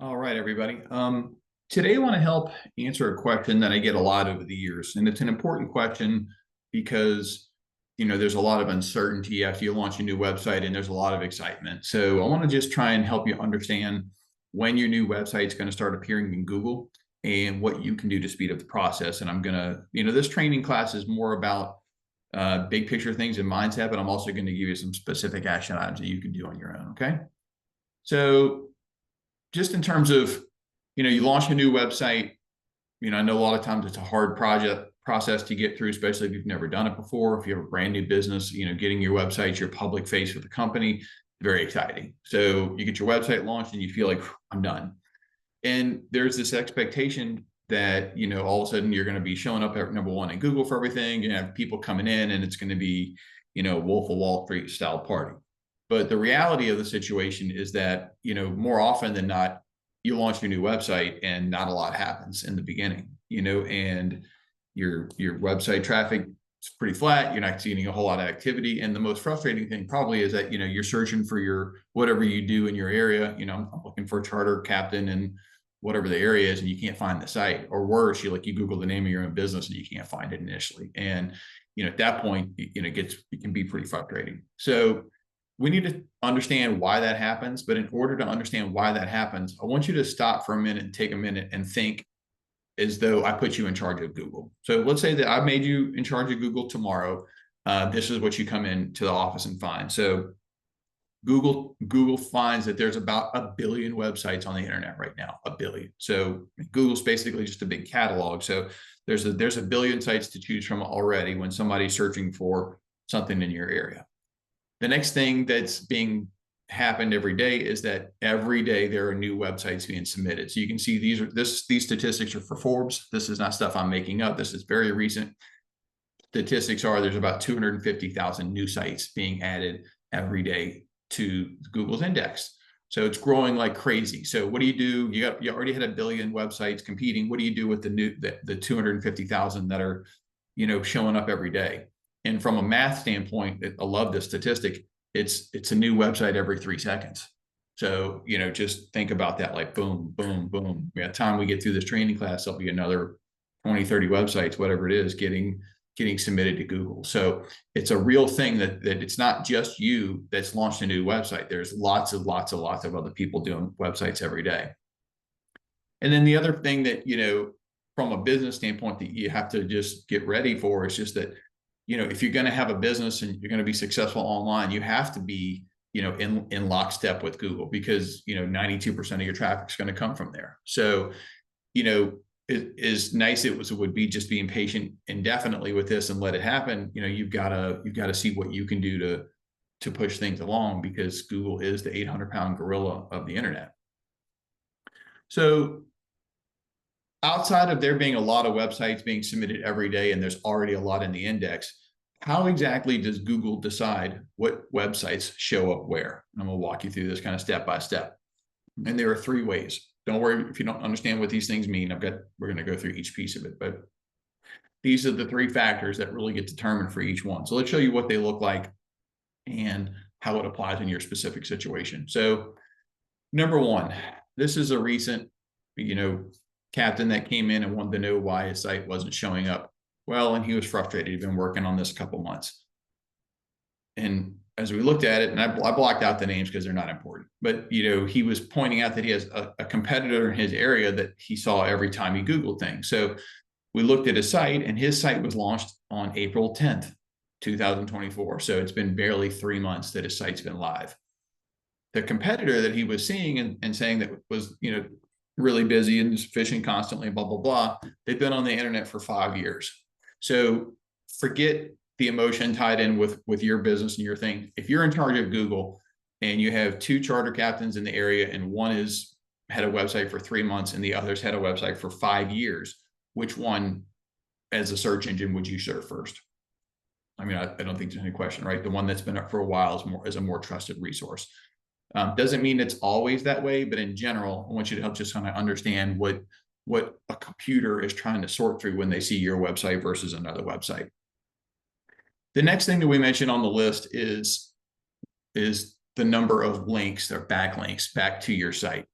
All right, everybody. Today I want to help answer a question that I get a lot over the years, and it's an important question because there's a lot of uncertainty after you launch a new website, and there's a lot of excitement. So I want to just try and help you understand when your new website is going to start appearing in Google and what you can do to speed up the process. And I'm gonna, this training class is more about big picture things and mindset, but I'm also going to give you some specific action items that you can do on your own. Okay. So just in terms of, you launch a new website, I know a lot of times it's a hard project process to get through, especially if you've never done it before. If you have a brand new business, getting your website, your public face with the company, very exciting. So you get your website launched and you feel like I'm done. And there's this expectation that, all of a sudden you're going to be showing up at number one in Google for everything. You have people coming in and it's going to be, Wolf of Wall Street style party. But the reality of the situation is that, more often than not, you launch your new website and not a lot happens in the beginning, and your website traffic is pretty flat. You're not seeing a whole lot of activity. And the most frustrating thing probably is that, you're searching for your whatever you do in your area. I'm looking for a charter captain and whatever the area is, and you can't find the site. Or worse, you Google the name of your own business and you can't find it initially. And at that point, it can be pretty frustrating. So we need to understand why that happens. But in order to understand why that happens, I want you to stop for a minute and take a minute and think as though I put you in charge of Google. So let's say that I made you in charge of Google tomorrow. This is what you come into the office and find. So Google finds that there's about 1 billion websites on the internet right now, 1 billion. So Google's basically just a big catalog. So there's a 1 billion sites to choose from already when somebody's searching for something in your area. The next thing that's being happened every day is that every day there are new websites being submitted. So you can see these statistics are for Forbes. This is not stuff I'm making up. This is very recent. Statistics are there's about 250,000 new sites being added every day to Google's index. So it's growing like crazy. So what do? You already had 1 billion websites competing. What do you do with the 250,000 that are, showing up every day? And from a math standpoint, I love this statistic. It's a new website every 3 seconds. So, just think about that, like boom, boom, boom. By the time we get through this training class, there'll be another 20, 30 websites, whatever it is, getting submitted to Google. So it's a real thing that it's not just you that's launched a new website. There's lots of other people doing websites every day. And then the other thing that, from a business standpoint that you have to just get ready for is just that, if you're going to have a business and you're going to be successful online, you have to be, in lockstep with Google because, 92% of your traffic is going to come from there. So, as nice it would be just being patient indefinitely with this and let it happen, you've got to see what you can do to push things along because Google is the 800-pound gorilla of the internet. So outside of there being a lot of websites being submitted every day and there's already a lot in the index, how exactly does Google decide what websites show up where? And I'm going to walk you through this kind of step by step. And there are 3 ways. Don't worry if you don't understand what these things mean. We're going to go through each piece of it, but these are the 3 factors that really get determined for each one. So let's show you what they look like and how it applies in your specific situation. So number 1, this is a recent, captain that came in and wanted to know why his site wasn't showing up well, and he was frustrated. He'd been working on this a couple months. And as we looked at it, and I blocked out the names because they're not important, but he was pointing out that he has a competitor in his area that he saw every time he Googled things. So we looked at his site, and his site was launched on April 10th, 2024. So it's been barely 3 months that his site's been live. The competitor that he was seeing and saying that was, really busy and just fishing constantly, blah, blah, blah. They've been on the internet for 5 years. So forget the emotion tied in with your business and your thing. If you're in charge of Google and you have 2 charter captains in the area and one had a website for 3 months and the other's had a website for 5 years, which one as a search engine would you serve first? I mean, I don't think there's any question, right? The one that's been up for a while is a more trusted resource. Doesn't mean it's always that way, but in general, I want you to help just kind of understand what a computer is trying to sort through when they see your website versus another website. The next thing that we mentioned on the list is the number of links or backlinks back to your site.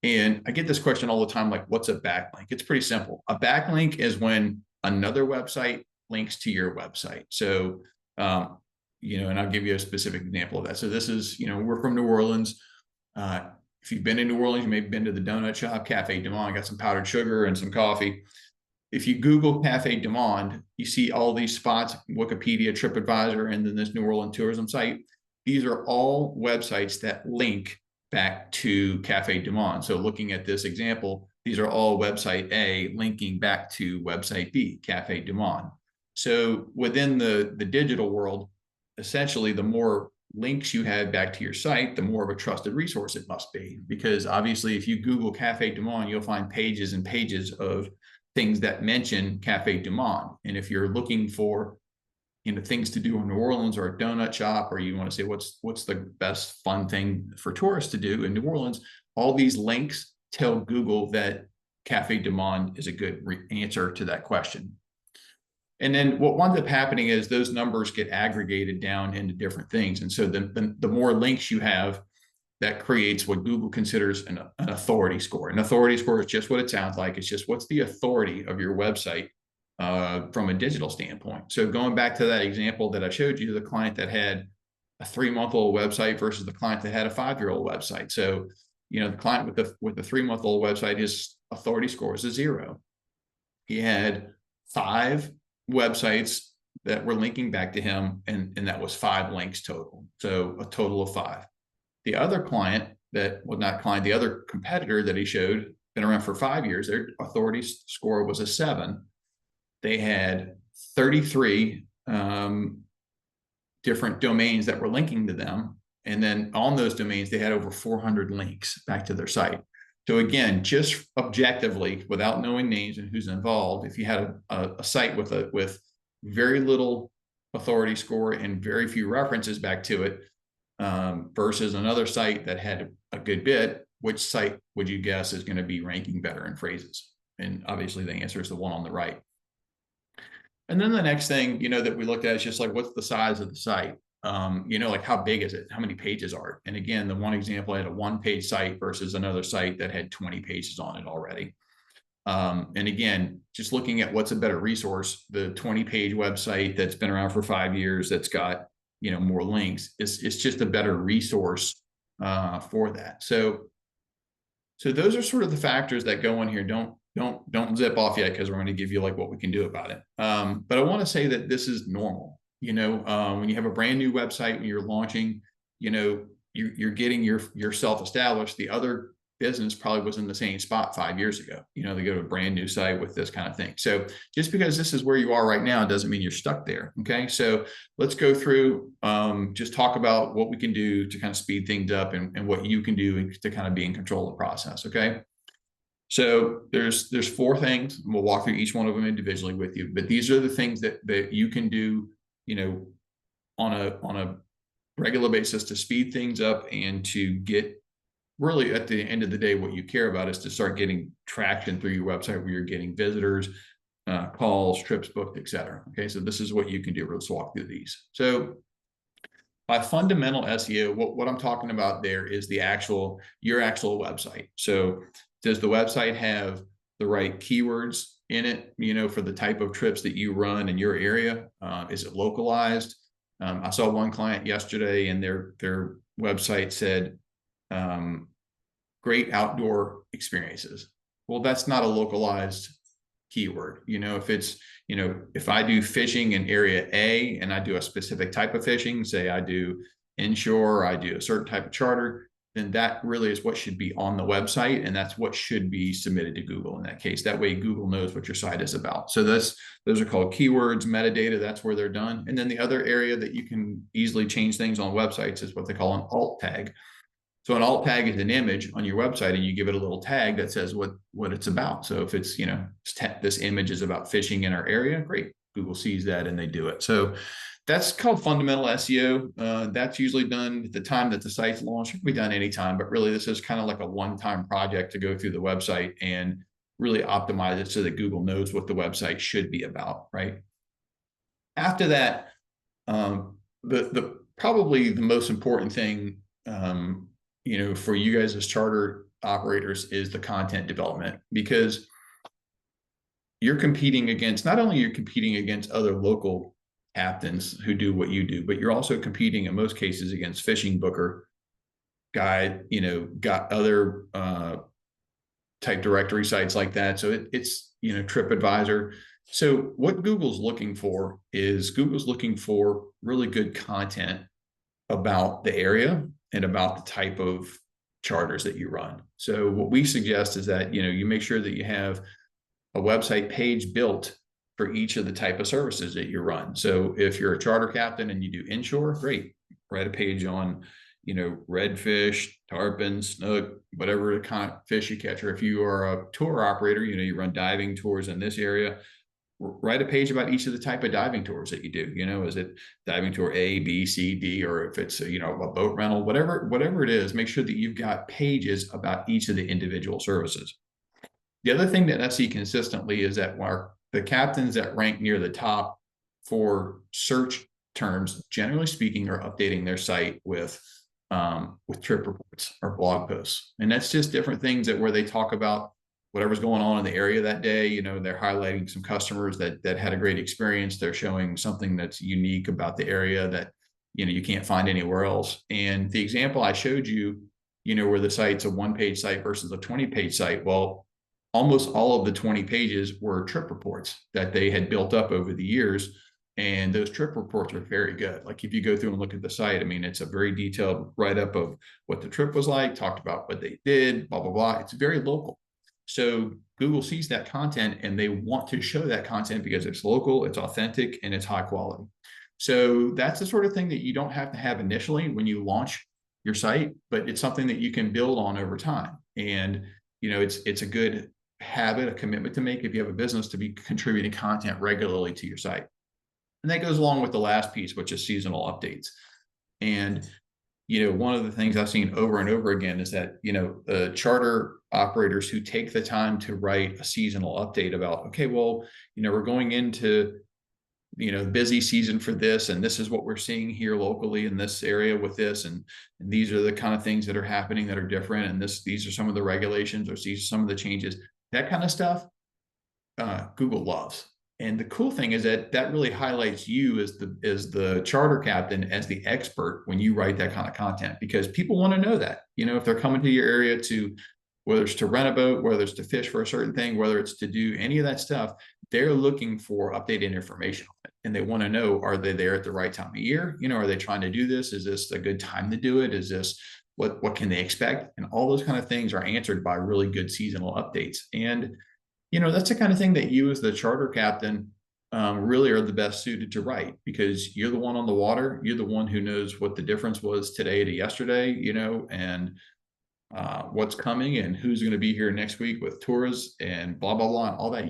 And I get this question all the time, like, what's a backlink? It's pretty simple. A backlink is when another website links to your website. So, and I'll give you a specific example of that. So this is, we're from New Orleans. If you've been in New Orleans, you may have been to the donut shop, Cafe Du Monde, got some powdered sugar and some coffee. If you Google Cafe Du Monde, you see all these spots, Wikipedia, TripAdvisor, and then this New Orleans tourism site. These are all websites that link back to Cafe Du Monde. So looking at this example, these are all website A linking back to website B, Cafe Du Monde. So within the digital world, essentially the more links you have back to your site, the more of a trusted resource it must be. Because obviously if you Google Cafe Du Monde, you'll find pages and pages of things that mention Cafe Du Monde. And if you're looking for things to do in New Orleans or a donut shop, or you want to say what's the best fun thing for tourists to do in New Orleans, all these links tell Google that Cafe Du Monde is a good answer to that question. And then what winds up happening is those numbers get aggregated down into different things. And so the more links you have, that creates what Google considers an authority score. An authority score is just what it sounds like. It's just what's the authority of your website from a digital standpoint. So going back to that example that I showed you, the client that had a 3-month-old website versus the client that had a 5-year-old website. So, the client with the 3-month-old website, his authority score is a 0. He had 5 websites that were linking back to him, and that was 5 links total. So a total of 5. The other client the other competitor that he showed, been around for 5 years, their authority score was a 7. They had 33 different domains that were linking to them. And then on those domains, they had over 400 links back to their site. So again, just objectively, without knowing names and who's involved, if you had a site with very little authority score and very few references back to it, versus another site that had a good bit, which site would you guess is going to be ranking better in phrases? And obviously the answer is the one on the right. And then the next thing, that we looked at is just like, what's the size of the site? Like how big is it? How many pages are it? And again, the one example, I had a 1-page site versus another site that had 20 pages on it already. And again, just looking at what's a better resource, the 20-page website that's been around for 5 years, that's got, more links, it's just a better resource for that. So those are sort of the factors that go in here. Don't zip off yet, because we're going to give you like what we can do about it. But I want to say that this is normal. When you have a brand new website, when you're launching, you're getting yourself established. The other business probably was in the same spot 5 years ago. They go to a brand new site with this kind of thing. So just because this is where you are right now doesn't mean you're stuck there. Okay. So let's go through, just talk about what we can do to kind of speed things up, and what you can do to kind of be in control of the process. Okay. So there's 4 things, and we'll walk through each one of them individually with you, but these are the things that you can do, on a regular basis to speed things up and to get, really at the end of the day, what you care about is to start getting traction through your website, where you're getting visitors, calls, trips booked, etc. Okay, so this is what you can do. Let's walk through these. So by fundamental SEO, what I'm talking about there is your actual website. So does the website have the right keywords in it, for the type of trips that you run in your area? Is it localized? I saw one client yesterday, and their website said, great outdoor experiences. Well, that's not a localized keyword. If it's, if I do fishing in area A and I do a specific type of fishing, say I do inshore, I do a certain type of charter, then that really is what should be on the website. And that's what should be submitted to Google in that case. That way Google knows what your site is about. So those are called keywords, metadata. That's where they're done. And then the other area that you can easily change things on websites is what they call an alt tag. So an alt tag is an image on your website, and you give it a little tag that says what it's about. So if it's, this image is about fishing in our area, great. Google sees that and they do it. So that's called fundamental SEO. That's usually done at the time that the site's launched. It can be done anytime, but really this is kind of like a one-time project to go through the website and really optimize it so that Google knows what the website should be about, right? After that, probably the most important thing, for you guys as charter operators is the content development, because you're competing against, not only you're competing against other local captains who do what you do, but you're also competing in most cases against Fishing Booker, Guide, got other type directory sites like that. So it's TripAdvisor. So what Google's looking for is really good content about the area and about the type of charters that you run. So what we suggest is that, you make sure that you have a website page built for each of the type of services that you run. So if you're a charter captain and you do inshore, great, write a page on, redfish, tarpon, snook, whatever kind of fish you catch. Or if you are a tour operator, you run diving tours in this area, write a page about each of the type of diving tours that you do. Is it diving tour A, B, C, D, or if it's a boat rental, whatever it is, make sure that you've got pages about each of the individual services. The other thing that I see consistently is that the captains that rank near the top for search terms, generally speaking, are updating their site with trip reports or blog posts. And that's just different things where they talk about whatever's going on in the area that day. They're highlighting some customers that had a great experience. They're showing something that's unique about the area that, you can't find anywhere else. And the example I showed you, where the site's a 1-page site versus a 20-page site. Well, almost all of the 20 pages were trip reports that they had built up over the years. And those trip reports are very good. Like if you go through and look at the site, it's a very detailed write-up of what the trip was like, talked about what they did, blah, blah, blah. It's very local. So Google sees that content and they want to show that content because it's local, it's authentic, and it's high quality. So that's the sort of thing that you don't have to have initially when you launch your site, but it's something that you can build on over time. And, it's a good habit, a commitment to make if you have a business, to be contributing content regularly to your site. And that goes along with the last piece, which is seasonal updates. And, one of the things I've seen over and over again is that, the charter operators who take the time to write a seasonal update about, okay, well, we're going into, busy season for this, and this is what we're seeing here locally in this area with this, and these are the kind of things that are happening that are different, and these are some of the regulations, or these are some of the changes, that kind of stuff. Google loves. And the cool thing is that really highlights you as the charter captain, as the expert when you write that kind of content, because people want to know that, if they're coming to your area to, whether it's to rent a boat, whether it's to fish for a certain thing, whether it's to do any of that stuff, they're looking for updated information on it. And they want to know, are they there at the right time of year? Are they trying to do this? Is this a good time to do it? Is this, what can they expect? And all those kind of things are answered by really good seasonal updates. And that's the kind of thing that you as the charter captain really are the best suited to write, because you're the one on the water. You're the one who knows what the difference was today to yesterday, and what's coming and who's going to be here next week with tours and blah, blah, blah, and all that.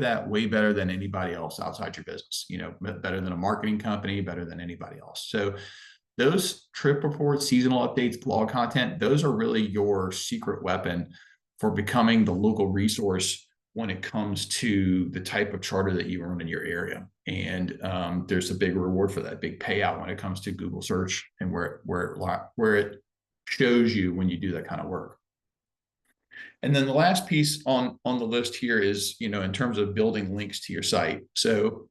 That way better than anybody else outside your business, better than a marketing company, better than anybody else. So those trip reports, seasonal updates, blog content, those are really your secret weapon for becoming the local resource when it comes to the type of charter that you run in your area. And there's a big reward for that, big payout when it comes to Google search and where it shows you when you do that kind of work. And then the last piece on the list here is, in terms of building links to your site. So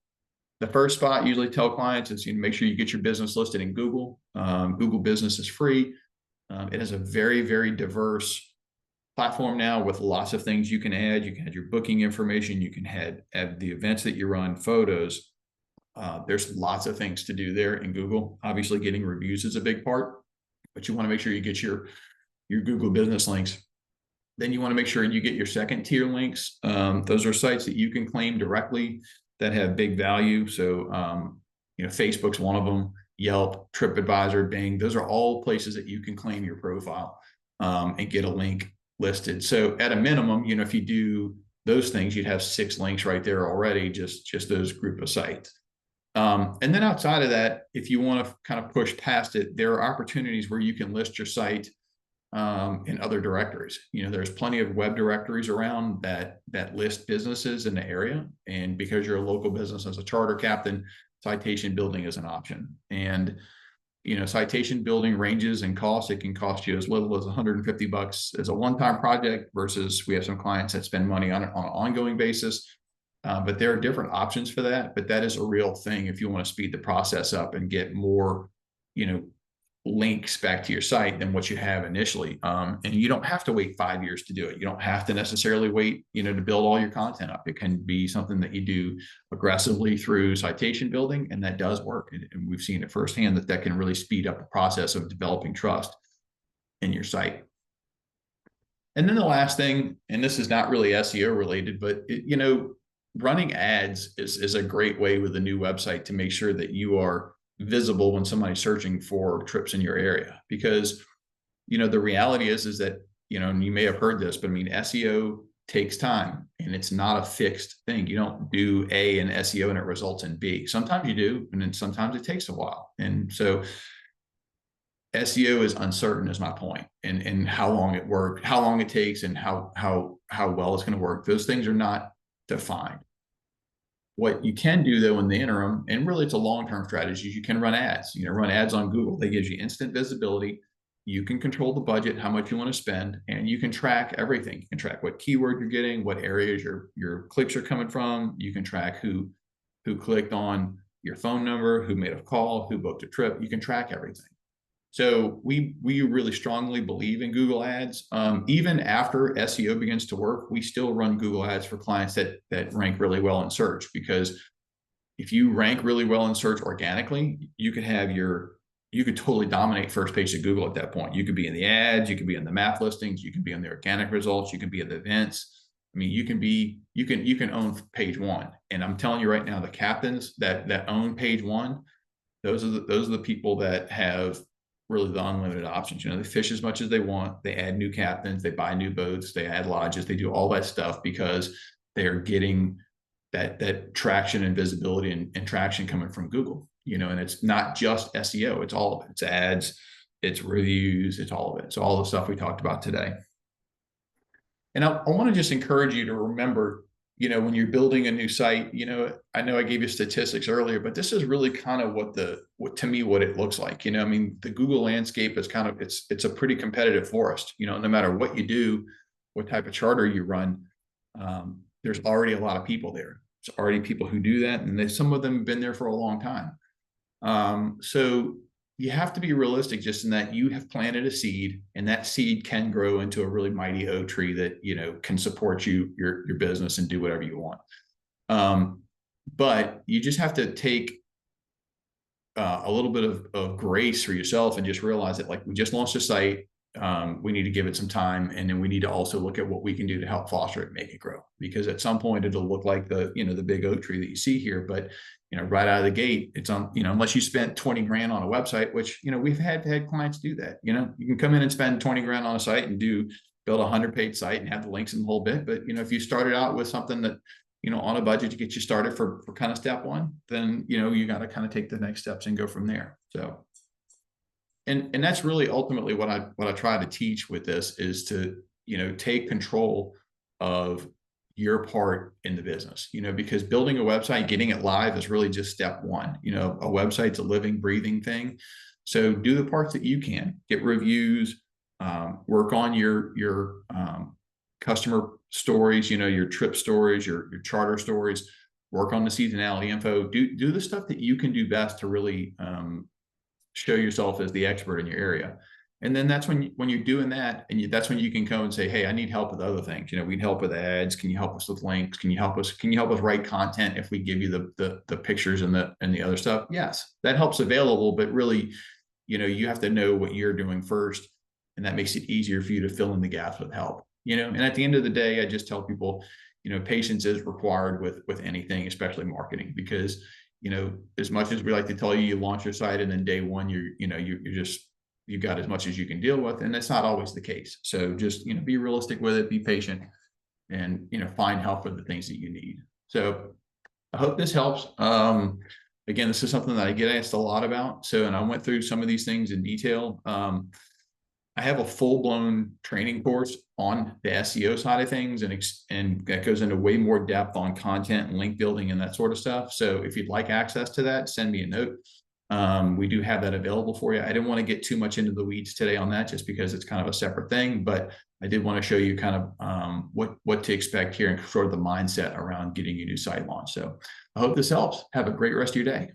the first spot I usually tell clients is, make sure you get your business listed in Google. Google Business is free. It has a very, very diverse platform now with lots of things you can add. You can add your booking information. You can add the events that you run, photos. There's lots of things to do there in Google. Obviously, getting reviews is a big part, but you want to make sure you get your Google business links. Then you want to make sure you get your second tier links. Those are sites that you can claim directly that have big value. So, Facebook's one of them, Yelp, TripAdvisor, Bing. Those are all places that you can claim your profile and get a link listed. So at a minimum, if you do those things, you'd have 6 links right there already, just those group of sites. And then outside of that, if you want to kind of push past it, there are opportunities where you can list your site in other directories. There's plenty of web directories around that list businesses in the area. And because you're a local business as a charter captain, citation building is an option. And citation building ranges in cost. It can cost you as little as $150 as a one-time project versus we have some clients that spend money on it on an ongoing basis. But there are different options for that. But that is a real thing if you want to speed the process up and get more, links back to your site than what you have initially. And you don't have to wait 5 years to do it. You don't have to necessarily wait, to build all your content up. It can be something that you do aggressively through citation building, and that does work. And we've seen it firsthand that can really speed up the process of developing trust in your site. And then the last thing, and this is not really SEO related, but running ads is a great way with a new website to make sure that you are visible when somebody's searching for trips in your area. Because the reality is that and you may have heard this, but I mean, SEO takes time, and it's not a fixed thing. You don't do A in SEO and it results in B. Sometimes you do, and then sometimes it takes a while. And so SEO is uncertain, is my point, and how long it works, how long it takes, and how well it's going to work. Those things are not defined. What you can do, though, in the interim, and really it's a long-term strategy, you can run ads. Run ads on Google. That gives you instant visibility. You can control the budget, how much you want to spend, and you can track everything. You can track what keyword you're getting, what areas your clicks are coming from. You can track who clicked on your phone number, who made a call, who booked a trip. You can track everything. So we really strongly believe in Google Ads. Even after SEO begins to work, we still run Google Ads for clients that rank really well in search, because if you rank really well in search organically, you could totally dominate first page of Google at that point. You could be in the ads, you could be in the map listings, you can be in the organic results, you can be in the events. I mean, you can own page one. And I'm telling you right now, the captains that own page one, those are the people that have really the unlimited options. They fish as much as they want. They add new captains, they buy new boats, they add lodges, they do all that stuff because they're getting that traction and visibility and traction coming from Google. And it's not just SEO, it's all of it. It's ads, it's reviews, it's all of it. It's all the stuff we talked about today. And I want to just encourage you to remember, when you're building a new site, I know I gave you statistics earlier, but this is really kind of what it looks like. I mean, the Google landscape is it's a pretty competitive forest. No matter what you do, what type of charter you run, there's already a lot of people there. There's already people who do that, and some of them have been there for a long time. So you have to be realistic just in that you have planted a seed, and that seed can grow into a really mighty oak tree that, can support your business and do whatever you want. But you just have to take a little bit of grace for yourself and just realize that, like, we just launched a site. We need to give it some time, and then we need to also look at what we can do to help foster it and make it grow, because at some point it'll look like the big oak tree that you see here. But right out of the gate, it's on, unless you spent 20 grand on a website, which we've had clients do that. You can come in and spend 20 grand on a site and build a 100-page site and have the links in the whole bit. But if you started out with something that on a budget to get you started for kind of step one, then you got to kind of take the next steps and go from there. So and that's really ultimately what I try to teach with this, is to take control of your part in the business, because building a website, getting it live is really just step one. A website's a living, breathing thing. So do the parts that you can. Get reviews, work on your customer stories, your trip stories, your charter stories, work on the seasonality info, do the stuff that you can do best to really show yourself as the expert in your area. And then that's when you're doing that, and that's when you can come and say, hey, I need help with other things. We'd help with ads. Can you help us with links? Can you help us write content if we give you the pictures and the other stuff? Yes, that helps available, but really, you have to know what you're doing first, and that makes it easier for you to fill in the gaps with help. And at the end of the day, I just tell people, patience is required with anything, especially marketing, because as much as we like to tell you launch your site and then day one you've got as much as you can deal with, and that's not always the case. So just be realistic with it, be patient, and find help with the things that you need. So I hope this helps. Again, this is something that I get asked a lot about. And I went through some of these things in detail. I have a full-blown training course on the SEO side of things, and that goes into way more depth on content and link building and that sort of stuff. So if you'd like access to that, send me a note. We do have that available for you. I didn't want to get too much into the weeds today on that just because it's kind of a separate thing, but I did want to show you kind of what to expect here and sort of the mindset around getting a new site launched. So I hope this helps. Have a great rest of your day.